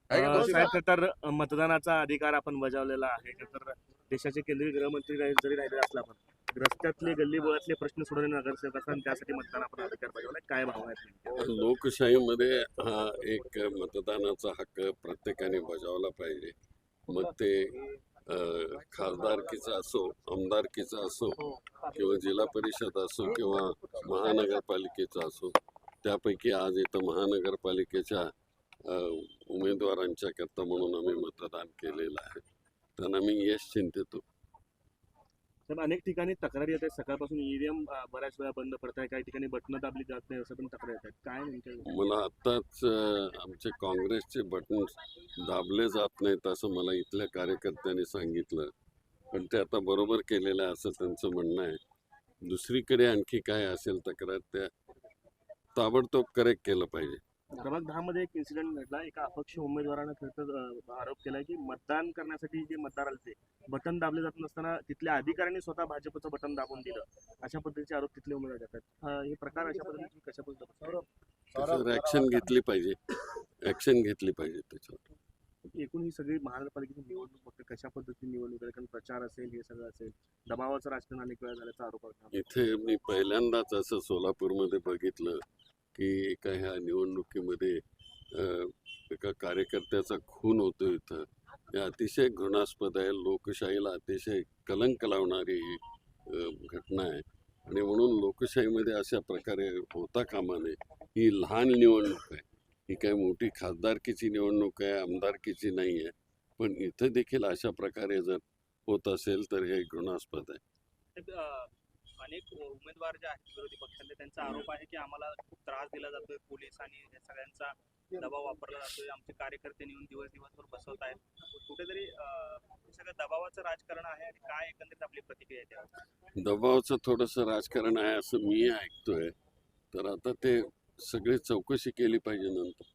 साहेब, तर मतदानाचा अधिकार आपण बजावलेला आहे. तर देशाचे केंद्रीय गृहमंत्री जरी राहिले असला पण रस्त्यातले गल्लीबोळातले प्रश्न सोडवणे नगरसेवक असतात, त्यासाठी मतदान आपण अधिकार बजावलाय. काय भावना आहेत? लोकशाहीमध्ये हा एक मतदानाचा हक्क प्रत्येकाने बजावला पाहिजे. मग ते खासदारकीचा असो, आमदारकीचा असो किंवा जिल्हा परिषद असो किंवा महानगरपालिकेचा असो. त्यापैकी आज इथं महानगरपालिकेच्या उमेदवारांच्या करता म्हणून आम्ही मतदान केलेलं आहे. त्यांना मी यश चिंतितो. तर अनेक ठिकाणी तक्रारी येत आहेत. सकाळपासून ईव्हीएम बऱ्याच वेळा बंद पडत आहे, काही ठिकाणी बटणं दाबली जात नाही, असं पण तक्रार येत आहेत. काय नेमकं? मला आत्ताच आमचे काँग्रेसचे बटन दाबले जात नाहीत असं मला इथल्या कार्यकर्त्यांनी सांगितलं, पण ते आता बरोबर केलेलं आहे असं त्यांचं म्हणणं आहे. दुसरीकडे आणखी काय असेल तक्रार त्या ताबडतोब करेक्ट केलं पाहिजे. प्रभाग 10 मध्ये एक इन्सिडेंट घडला. एका अपक्ष उमेदवारानं खरंतर आरोप केलाय की मतदान करण्यासाठी जे मतदार आले ते बटन दाबले जात नसताना तिथल्या अधिकाऱ्यांनी स्वतः भाजपचं बटन दाबून दिलं, अशा पद्धतीचे आरोप तिथले उमेदवार करतात. हे प्रकार अशा पद्धतीने कशा पद्धतीने त्याच्यावर ऍक्शन घेतली पाहिजे, ऍक्शन घेतली पाहिजे त्याच्यावर. एकूण ही सगळी महानगरपालिकेची निवडणूक फक्त कशा पद्धतीने निवडणूक आहे? कारण प्रचार असेल, हे सगळं असेल, दबावाचं राजकारण अनेक वेळा झाल्याचा आरोप आहे. इथे मी पहिल्यांदाच असं सोलापूरमध्ये बघितलं की एका ह्या निवडणुकीमध्ये एका कार्यकर्त्याचा खून होतो इथं. हे अतिशय घृणास्पद आहे. लोकशाहीला अतिशय कलंक लावणारी ही घटना आहे आणि म्हणून लोकशाहीमध्ये अशा प्रकारे होता कामा नये. ही लहान निवडणूक आहे, ही काही मोठी खासदारकीची निवडणूक आहे, आमदारकीची नाही आहे. पण इथं देखील अशा प्रकारे जर होत असेल तर हे घृणास्पद आहे. अनेक उमेदवार जे आहेत विरोधी पक्षाचे, त्यांचा आरोप आहे की आम्हाला खूप त्रास दिला जातोय, पोलीस आणि या सगळ्यांचा दबाव वापरला जातोय, आमचे कार्यकर्ते नेऊन दिवसभर बसवत आहेत. कुठेतरी सगळं दबावाचं राजकारण आहे आणि काय एकंदरीत आपली प्रतिक्रिया आहे त्यावर? दबावाचं थोडंसं राजकारण आहे असं मी ऐकतोय. तर आता ते सगळे चौकशी केली पाहिजे नंतर.